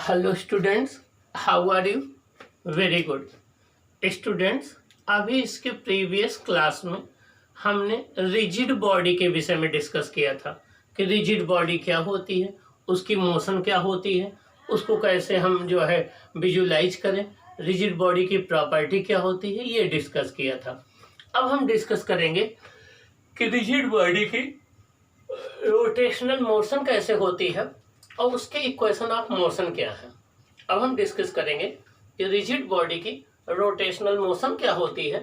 Hello students, how are you? Very good students. अभी इसके previous class में हमने रिजिड बॉडी के विषय में डिस्कस किया था कि रिजिड बॉडी क्या होती है, उसकी मोशन क्या होती है, उसको कैसे हम जो है विजुलाइज करें, रिजिड बॉडी की प्रॉपर्टी क्या होती है, ये डिस्कस किया था। अब हम डिस्कस करेंगे कि रिजिड बॉडी की रोटेशनल मोशन कैसे होती है और उसके इक्वेशन ऑफ मोशन क्या है। अब हम डिस्कस करेंगे कि रिजिड बॉडी की रोटेशनल मोशन क्या होती है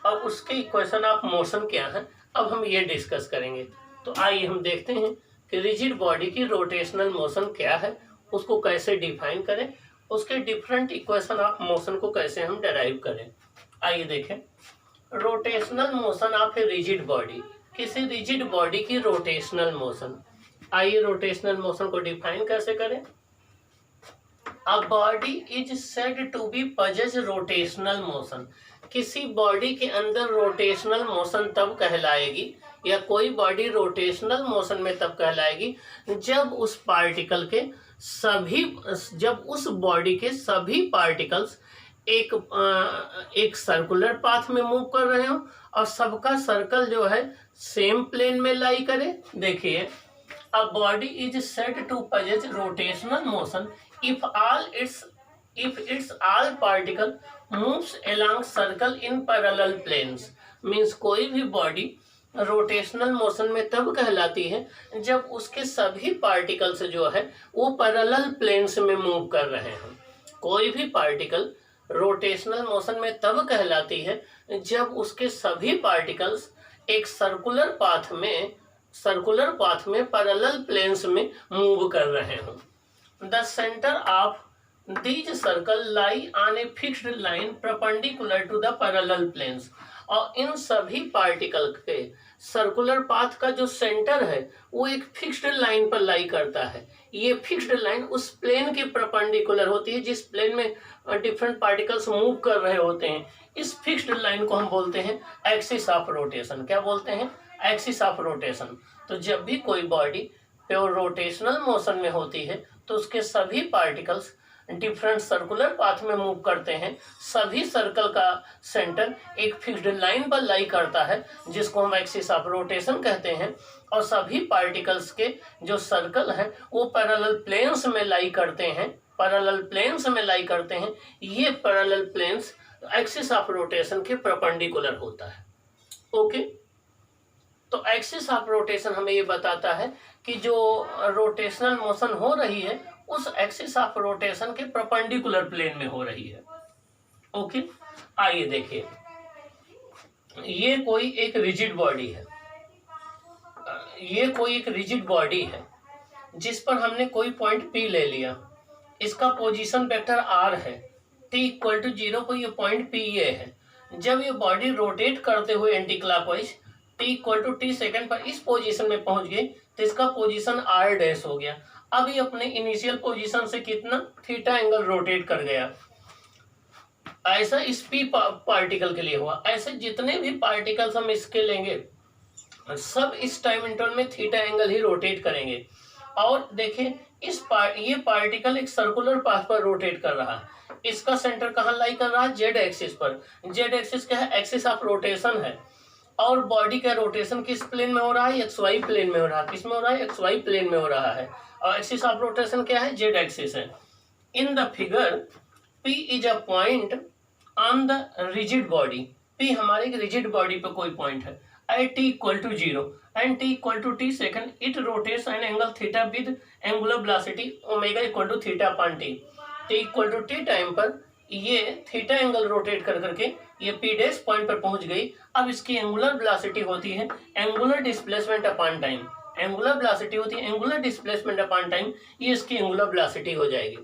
और उसके इक्वेशन ऑफ मोशन क्या है। अब हम ये डिस्कस करेंगे। तो आइए हम देखते हैं कि रिजिड बॉडी की रोटेशनल मोशन क्या है, उसको कैसे डिफाइन करें, उसके डिफरेंट इक्वेशन ऑफ मोशन को कैसे हम डेराइव करें। आइए देखें rotational motion of a rigid body, किसी रिजिड बॉडी की रोटेशनल मोशन। आइए रोटेशनल मोशन को डिफाइन कैसे करें। A body is said to be possess rotational motion, किसी बॉडी के अंदर रोटेशनल मोशन तब कहलाएगी या कोई बॉडी रोटेशनल मोशन में तब कहलाएगी जब उस पार्टिकल के सभी जब उस बॉडी के सभी पार्टिकल्स एक सर्कुलर पाथ में मूव कर रहे हो और सबका सर्कल जो है सेम प्लेन में लाई करे। देखिए, a body is said to possess rotational motion if its all particle moves along circle in parallel planes। Means कोई भी बॉडी रोटेशनल मोशन में तब कहलाती है जब उसके सभी पार्टिकल्स जो है वो पैरेलल प्लेन्स में मूव कर रहे हैं। कोई भी पार्टिकल रोटेशनल मोशन में तब कहलाती है जब उसके सभी पार्टिकल्स एक सर्कुलर पाथ में पैरेलल प्लेन्स में मूव कर रहे हों। The centre of these circle lie on a fixed line perpendicular to the parallel planes. और इन सभी पार्टिकल के सर्कुलर पाथ का जो सेंटर है वो एक फिक्स्ड लाइन पर लाई करता है। ये फिक्स्ड लाइन उस प्लेन के परपेंडिकुलर होती है जिस प्लेन में डिफरेंट पार्टिकल्स मूव कर रहे होते हैं। इस फिक्स्ड लाइन को हम बोलते हैं एक्सिस ऑफ रोटेशन। क्या बोलते हैं? Axis of rotation. तो जब भी कोई बॉडी प्योर रोटेशनल मोशन में होती है तो उसके सभी पार्टिकल्स डिफरेंट सर्कुलर पाथ में मूव करते हैं। सभी सर्कल का सेंटर एक फिक्स्ड लाइन पर लाई करता है जिसको हम एक्सिस ऑफ रोटेशन कहते हैं। और सभी पार्टिकल्स के जो सर्कल है वो पैरेलल प्लेन्स में लाई करते हैं। ये parallel planes axis of rotation के परपेंडिकुलर होता है। ओके, तो एक्सिस ऑफ रोटेशन हमें ये बताता है कि जो रोटेशनल मोशन हो रही है उस एक्सिस ऑफ रोटेशन के परपेंडिकुलर प्लेन में हो रही है। ओके, आइए देखिए, ये कोई एक रिजिड बॉडी है जिस पर हमने कोई पॉइंट P ले लिया। इसका पोजीशन वेक्टर R है। t इक्वल टू 0 को ये पॉइंट P ये है। जब ये बॉडी रोटेट करते हुए anti clockwise t equal to t second पर इस पोजीशन में पहुंच गई तो इसका पोजीशन R डैश हो गया। अब ये अपने इनिशियल पोजीशन से कितना थीटा एंगल रोटेट कर गया। ऐसा इस P पार्टिकल के लिए हुआ। ऐसे जितने भी पार्टिकल्स हम इसके लेंगे सब इस टाइम इंटरवल में थीटा एंगल ही रोटेट करेंगे। और देखें ये पार्टिकल एक सर्कुलर पाथ पर रोटेट कर रहा है। इसका सेंटर कहाँ लाई कर रहा है? जेड एक्सिस पर। जेड एक्सिस क्या है? एक्सिस ऑफ रोटेशन है। और बॉडी का रोटेशन किस प्लेन में हो रहा है? एक्स वाई प्लेन में हो रहा है। किस में हो रहा है? एक्स वाई प्लेन में हो रहा है। और एक्सिस ऑफ रोटेशन क्या है? जेड एक्सिस है। In the figure P is a point on the rigid body. P हमारे रिजिड बॉडी पे कोई पॉइंट है at t equal to 0 and t equal to t second it rotates an angle theta with angular velocity omega equal to theta upon t। t equal to t time पर ये theta angle rotate कर करके ये p dash point पर पहुंच गई। अब इसकी एंगुलर वेलोसिटी होती है angular displacement upon time. Angular velocity होती है एंगुलर डिस्प्लेसमेंट अपॉन टाइम। ये इसकी एंगुलर वेलोसिटी हो जाएगी।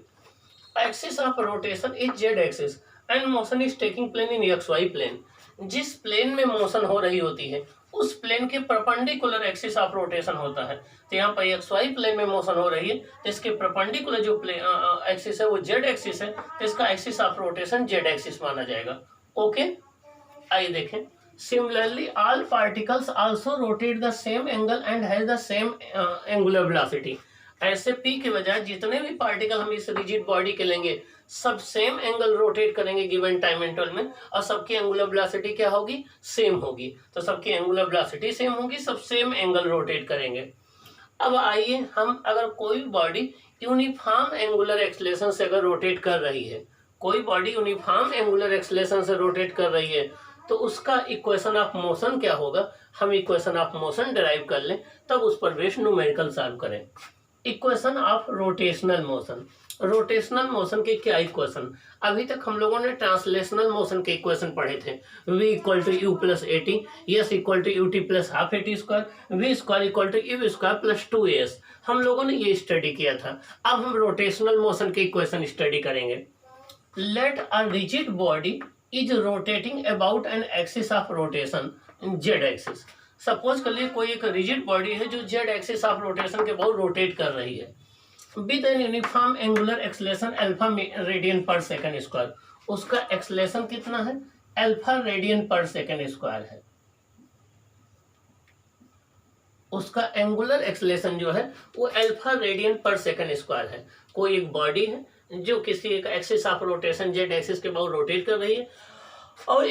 Axis of rotation is z axis and motion is taking plane in x y plane. जिस प्लेन में मोशन हो रही होती है उस प्लेन के परपेंडिकुलर एक्सिस ऑफ रोटेशन होता है। तो यहाँ पर एक्स वाई प्लेन में मोशन हो रही है तो इसके परपेंडिकुलर जो एक्सिस है वो जेड एक्सिस है, तो इसका axis of rotation z axis माना जाएगा। ओके, आइए देखें, similarly all particles also rotate the same angle and has the same angular velocity. ऐसे पी के बजाय जितने भी पार्टिकल हम इस रिजिड बॉडी के लेंगे सब सेम एंगल रोटेट करेंगे गिवन टाइम इंटरवल में, और सबकी एंगुलर वेलोसिटी क्या होगी, सेम होगी। तो सबकी एंगुलर वेलोसिटी सेम होगी, सब सेम एंगल रोटेट करेंगे। अब आइए हम, अगर कोई बॉडी यूनिफॉर्म एंगुलर एक्सेलरेशन से अगर रोटेट कर रही है, कोई बॉडी यूनिफॉर्म एंगुलर एक्सेलरेशन से रोटेट कर रही है, तो उसका इक्वेशन ऑफ मोशन क्या होगा, हम इक्वेशन ऑफ मोशन डिराइव कर लें, तब उस पर बेस्ड न्यूमेरिकल सॉल्व करें। Equation of rotational motion, rotational motion के क्या इक्वेशन, अभी तक हम लोगों ने ट्रांसलेशनल मोशन के इक्वेशन पढ़े थे, v equal to u plus a t, s equal to u t plus half a t square, v square equal to u square plus 2as, हम लोगों ने ये स्टडी किया था। अब हम रोटेशनल मोशन के इक्वेशन स्टडी करेंगे। Let a rigid body is rotating about an axis of rotation z axis. Suppose कर लिए कोई एक रिजिड बॉडी है जो जेड एक्सिस ऑफ रोटेशन के बहुत रोटेट कर रही है with an uniform angular acceleration alpha radian per second square. उसका एक्सेलरेशन कितना है, alpha radian per second square है। उसका एंगुलर एक्सेलरेशन जो है वो alpha radian per second square है। कोई एक बॉडी है जो किसी एक axis of rotation z axis के बहुत रोटेट कर रही है और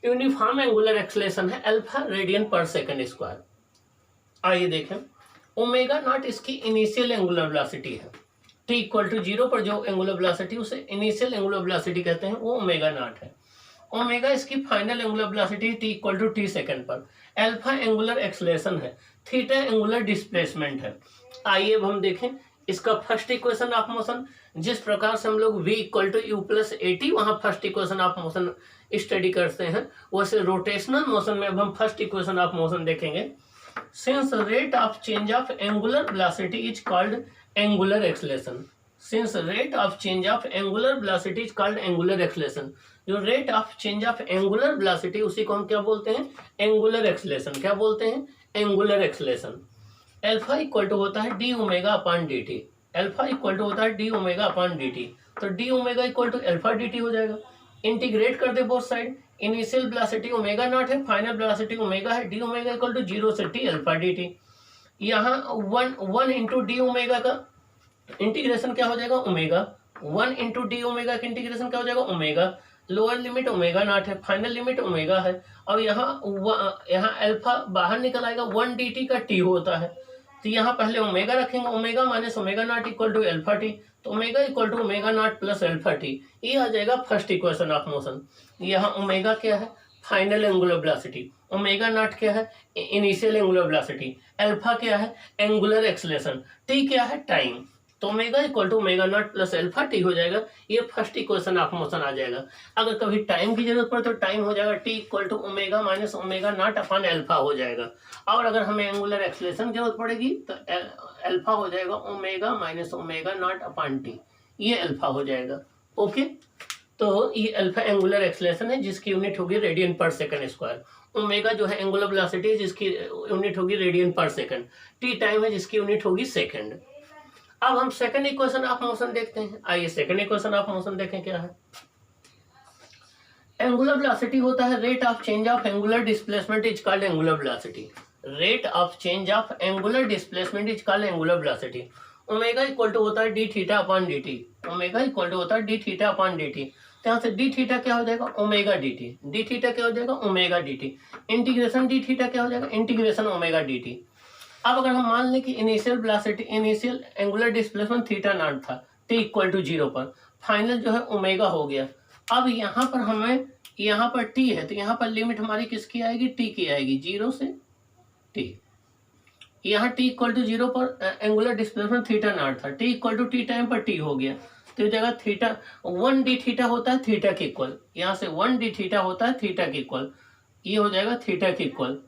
यूनिफॉर्म एंगुलर एक्सेलरेशन है alpha radian per second square. आइए देखें, ओमेगा नॉट इसकी इनिशियल एंगुलर वेलोसिटी है। टी इक्वल टू 0 पर जो एंगुलर वेलोसिटी उसे इनिशियल एंगुलर वेलोसिटी कहते हैं, वो ओमेगा नॉट है। ओमेगा इसकी final angular velocity t equal to t second पर। अल्फा एंगुलर एक्सेलरेशन है, थीटा एंगुलर डिस्प्लेसमेंट है। आइए अब हम देखें इसका फर्स्ट इक्वेशन ऑफ मोशन। जिस प्रकार से हम लोग v equal to u plus a t वहाँ first equation of motion study करते हैं, वैसे रोटेशनल मोशन में अब हम फर्स्ट इक्वेशन ऑफ मोशन देखेंगे। Since rate of change of angular velocity is called angular acceleration. Since rate of change of angular velocity is called angular acceleration. जो rate of change of angular velocity उसी को हम क्या बोलते हैं, angular acceleration। क्या बोलते हैं, angular acceleration। Alpha equal to होता है d omega upon d t. Alpha equal to होता है d omega upon d t, तो d omega equal to alpha d t हो जाएगा। इंटीग्रेट कर दे both side, initial velocity omega naught है, फाइनल वेलोसिटी ओमेगा है, डी ओमेगा इक्वल टू 0 से टी अल्फा डी टी। यहाँ 1 इंटू डी ओमेगा का इंटीग्रेशन क्या हो जाएगा, ओमेगा। 1 इंटू डी ओमेगा का इंटीग्रेशन क्या हो जाएगा, omega. Lower limit omega naught है, फाइनल लिमिट ओमेगा है, और यहाँ अल्फा बाहर निकल आएगा, 1 डी टी का टी होता है, तो यहाँ पहले ओमेगा रखेंगे, omega minus omega naught equal to alpha t, तो omega equal to omega naught plus alpha t. ये आ जाएगा फर्स्ट इक्वेशन ऑफ मोशन। यहाँ ओमेगा क्या है, final angular velocity, omega naught क्या है, इनिशियल एंगुलर वेलोसिटी, अल्फा क्या है, एंगुलर एक्सेलरेशन, टी क्या है, टाइम। तो omega equal to omega naught plus alpha t हो जाएगा। ये फर्स्ट इक्वेशन ऑफ मोशन आ जाएगा। अगर कभी टाइम की जरूरत पड़े तो टाइम हो जाएगा t equal to omega minus omega naught upon alpha हो जाएगा। और अगर हमें एंगुलर एक्सेलरेशन की जरूरत पड़ेगी तो अल्फा हो जाएगा omega minus omega naught upon T, ये अल्फा हो जाएगा। ओके, तो ये अल्फा एंगुलर एक्सेलरेशन है जिसकी यूनिट होगी radian per second square. Omega जो है एंगुलर वेलोसिटी है जिसकी यूनिट होगी radian per second. T time है जिसकी यूनिट होगी सेकंड। अब हम सेकंड इक्वेशन ऑफ मोशन देखते हैं। आइए सेकंड इक्वेशन ऑफ मोशन देखें क्या है। एंगुलर वेलोसिटी होता है rate of change of angular displacement is called angular velocity. Rate of change of angular displacement is called angular velocity. Omega equal to होता है d theta upon d t. Omega equal to होता है d theta upon d t. तो यहाँ से d theta क्या हो जाएगा, omega d t. D theta क्या हो जाएगा, omega d t. Integration d theta क्या हो जाएगा, इंटीग्रेशन ओमेगा डी टी। अब अगर हम मान लें कि initial velocity, initial angular displacement theta naught था टी इक्वल टू 0 पर, फाइनल जो है ओमेगा हो गया। अब यहाँ पर हमें, यहाँ पर टी है तो यहाँ पर लिमिट हमारी किसकी आएगी, टी की आएगी, 0 से टी। यहाँ टी इक्वल टू 0 पर एंगुलर डिस्प्लेसमेंट थीटा नॉट था, t equal to t time पर टी हो गया, तो जगह थीटा 1 डी थीटा होता है थीटा के इक्वल, यहाँ से 1 डी थीटा होता है थीटा के इक्वल, ये हो जाएगा थीटा के इक्वल।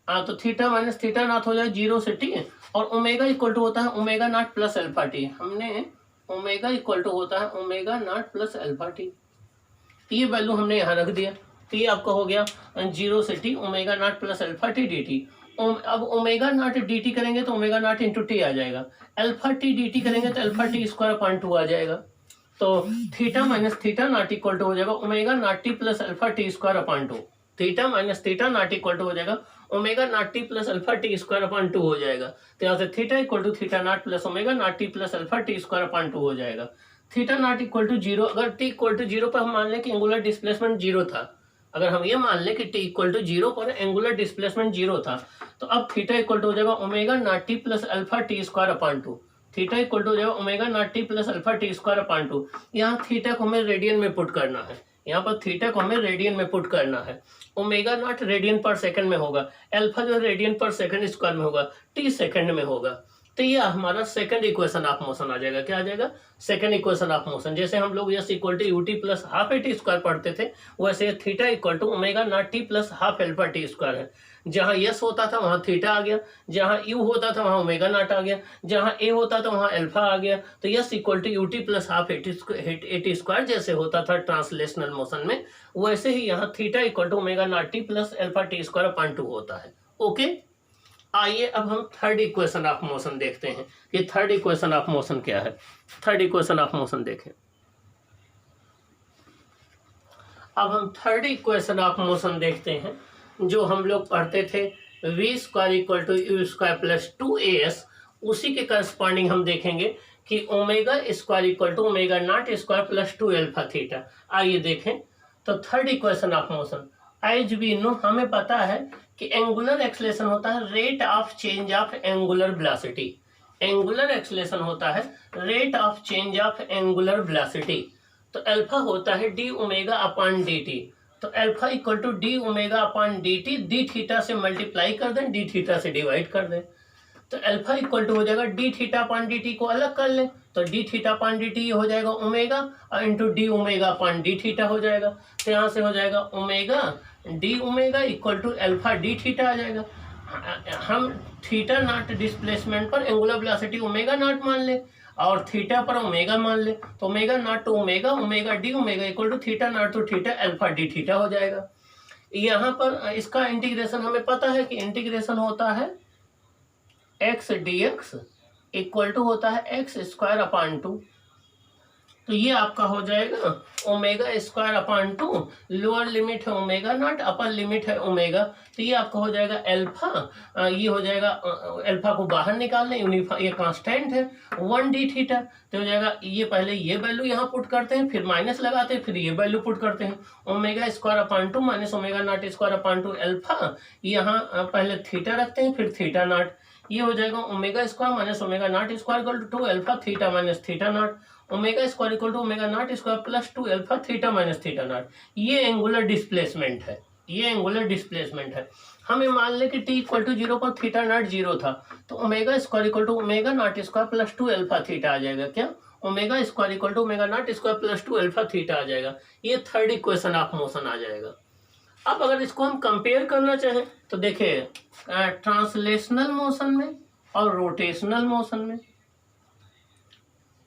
तो थीटा माइनस थीटा नॉट हो जाए 0 से टी, और ओमेगा इक्वल टू होता है omega naught plus alpha T. हमने ओमेगा इक्वल टू होता है omega naught plus alpha t, ये वैल्यू हमने यहाँ रख दिया। तो ये आपका हो गया 0 से t omega naught plus alpha t d t. अब ओमेगा नॉट डी टी करेंगे तो ओमेगा नॉट इंटू टी आ जाएगा, अल्फा टी डी टी करेंगे तो अल्फा टी स्क्वायर अपॉन 2 आ जाएगा। तो theta minus theta naught equal to हो जाएगा omega naught t plus alpha t square upon 2। Theta minus theta naught equal to हो जाएगा omega naught t plus alpha t square upon 2 हो जाएगा। तो यहाँ से theta equal to theta naught plus omega naught t plus alpha t square upon 2 हो जाएगा। Theta naught equal to 0, अगर टी इक्वल टू 0 पर हम मान लें कि एंगुलर डिस्प्लेसमेंट 0 था, अगर हम ये मान लें कि टी इक्वल टू 0 पर एंगुलर डिस्प्लेसमेंट 0 था, तो अब थीटा इक्वल टू हो जाएगा omega naught t plus alpha t square upon 2। Theta equal to हो जाएगा omega naught t plus alpha t square upon 2। यहाँ थीटा को हमें रेडियन में पुट करना है, यहाँ पर थीटा को हमें रेडियन में पुट करना है। Omega naught radian per second में होगा, अल्फा जो रेडियन पर सेकंड स्क्वायर में होगा, टी सेकंड में होगा। तो ये हमारा सेकंड इक्वेशन ऑफ मोशन आ जाएगा। क्या आ जाएगा? Second equation of motion. जैसे हम लोग s equal to u t plus half a t square पढ़ते थे, वैसे theta equal to omega naught t plus half alpha t square है। जहां यस होता था वहां थीटा आ गया, जहां यू होता था वहां ओमेगा नॉट आ गया, जहां ए होता था वहां अल्फा आ गया। तो s equal to u t plus half a t square जैसे होता था ट्रांसलेशनल मोशन में, वैसे ही यहाँ theta equal to omega naught t plus alpha t square upon 2 होता है। ओके, आइए अब हम थर्ड इक्वेशन ऑफ मोशन देखते हैं कि थर्ड इक्वेशन ऑफ मोशन क्या है। थर्ड इक्वेशन ऑफ मोशन देखें। अब हम थर्ड इक्वेशन ऑफ मोशन देखते हैं, जो हम लोग पढ़ते थे v square equal to u square plus 2as, उसी के करस्पॉन्डिंग हम देखेंगे कि omega square equal to omega naught square plus 2 alpha theta. आइए देखें। तो third equation of motion, as we know, हमें पता है कि एंगुलर एक्सेलेरेशन होता है rate of change of angular velocity. Angular acceleration होता है rate of change of angular velocity. तो अल्फा होता है d omega upon d t. तो alpha equal to d omega upon d t, d theta से multiply कर दें, D theta से डिवाइड कर दें। तो अल्फा इक्वल टू हो जाएगा d theta upon d t को अलग कर लें, तो d theta upon d t हो जाएगा ओमेगा और into d omega upon d theta हो जाएगा। तो यहाँ से हो जाएगा omega d omega equal to alpha d theta आ जाएगा। हम थीटा नॉट डिस्प्लेसमेंट पर एंगुलर वेलोसिटी ओमेगा नॉट मान ले और थीटा पर ओमेगा मान ले, तो omega naught to omega, omega d omega equal to theta naught to theta alpha d theta हो जाएगा। यहाँ पर इसका इंटीग्रेशन हमें पता है कि इंटीग्रेशन होता है x d x equal to होता है एक्स स्क्वायर अपॉन 2। तो ये आपका हो जाएगा omega square upon 2, lower limit है ओमेगा नॉट, अपर लिमिट है ओमेगा। तो ये आपका हो जाएगा अल्फा, ये हो जाएगा अल्फा को बाहर निकाल लें, यूनिफॉर्म ये कांस्टेंट है 1 डी थीटा। तो हो जाएगा ये पहले ये वैल्यू यहाँ पुट करते हैं, फिर माइनस लगाते हैं, फिर ये वैल्यू पुट करते हैं, omega square upon 2 minus omega naught square upon 2 alpha. यहाँ पहले थीटा रखते हैं, फिर थीटा नॉट, ये हो जाएगा omega square minus omega naught square equal to 2 alpha theta minus theta naught, omega square equal to omega naught square plus 2 alpha theta minus theta naught. ये angular displacement है, ये angular displacement है। हमें मान ले कि टी इक्वल टू 0 पर theta naught 0 था, तो omega square equal to omega naught square plus 2 alpha theta आ जाएगा। क्या? Omega square equal to omega naught square plus 2 alpha theta आ जाएगा। ये थर्ड इक्वेशन ऑफ मोशन आ जाएगा। अब अगर इसको हम कंपेयर करना चाहें तो देखिए ट्रांसलेशनल मोशन में और रोटेशनल मोशन में।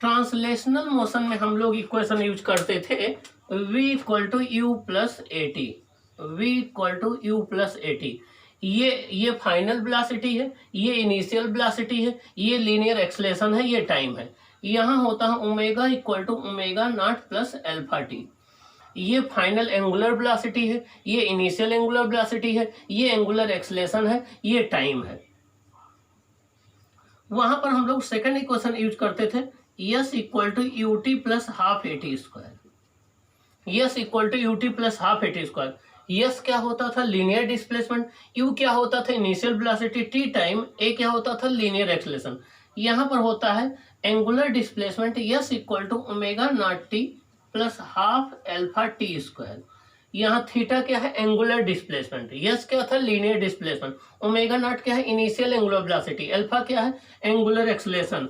ट्रांसलेशनल मोशन में हम लोग इक्वेशन यूज करते थे v equal to u plus a t, v equal to u plus a t. ये फाइनल वेलोसिटी है, ये इनिशियल वेलोसिटी है, ये लीनियर एक्सेलेरेशन है, ये टाइम है। यहाँ होता है omega equal to omega naught plus alpha t. ये फाइनल एंगुलर वेलोसिटी है, ये इनिशियल एंगुलर वेलोसिटी है, ये एंगुलर एक्सेलेरेशन है, ये टाइम है। वहां पर हम लोग सेकंड इक्वेशन यूज करते थे s equal to u t plus half a t square. S equal to u t plus half a t square. S क्या होता था? Linear displacement. यू क्या होता था? Initial velocity t time. A क्या होता था? Linear acceleration. यहाँ पर होता है angular displacement s equal to omega naught t plus half alpha t square. यहाँ थीटा क्या है? Angular displacement. यस क्या था? Linear displacement. ओमेगा नॉट क्या है? Initial angular velocity. अल्फा क्या है? Angular acceleration.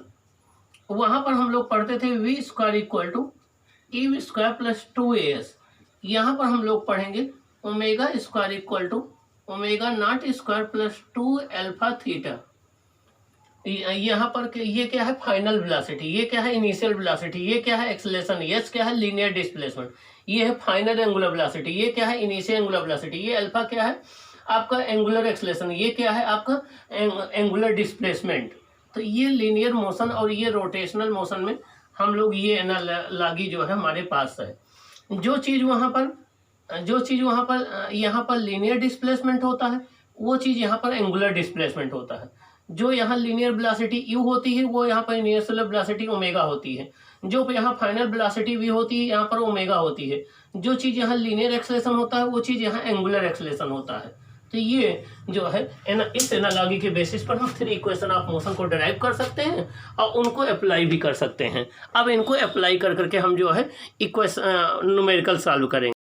वहां पर हम लोग पढ़ते थे v square equal to u square plus 2as। यहाँ पर हम लोग पढ़ेंगे omega square equal to omega naught square plus 2 alpha theta. यहाँ पर ये क्या है? Final velocity. ये क्या है? Initial velocity. ये क्या है? एक्सेलेरेशन। यस क्या है? Linear displacement. ये है फाइनल एंगुलर वेलोसिटी। ये क्या है? Initial angular velocity. ये अल्फा क्या है? आपका एंगुलर एक्सेलेरेशन। ये क्या है? आपका एंगुलर डिस्प्लेसमेंट। तो ये लीनियर मोशन और ये रोटेशनल मोशन में हम लोग ये एनालॉजी जो है हमारे पास है। जो चीज़ वहाँ पर यहाँ पर लीनियर डिस्प्लेसमेंट होता है, वो चीज़ यहाँ पर एंगुलर डिस्प्लेसमेंट होता है। जो यहाँ लीनियर वेलोसिटी u होती है वो यहाँ पर इनिशियल वेलोसिटी ओमेगा होती है। जो यहाँ फाइनल वेलोसिटी v होती है यहाँ पर ओमेगा होती है। जो चीज़ यहाँ लीनियर एक्सेलेरेशन होता है वो चीज़ यहाँ एंगुलर एक्सेलेरेशन होता है। तो ये जो है इस एनालॉजी के बेसिस पर हम 3 इक्वेशन ऑफ मोशन को डिराइव कर सकते हैं और उनको अप्लाई भी कर सकते हैं। अब इनको अप्लाई कर करके हम जो है इक्वेशन न्यूमेरिकल सॉल्व करेंगे।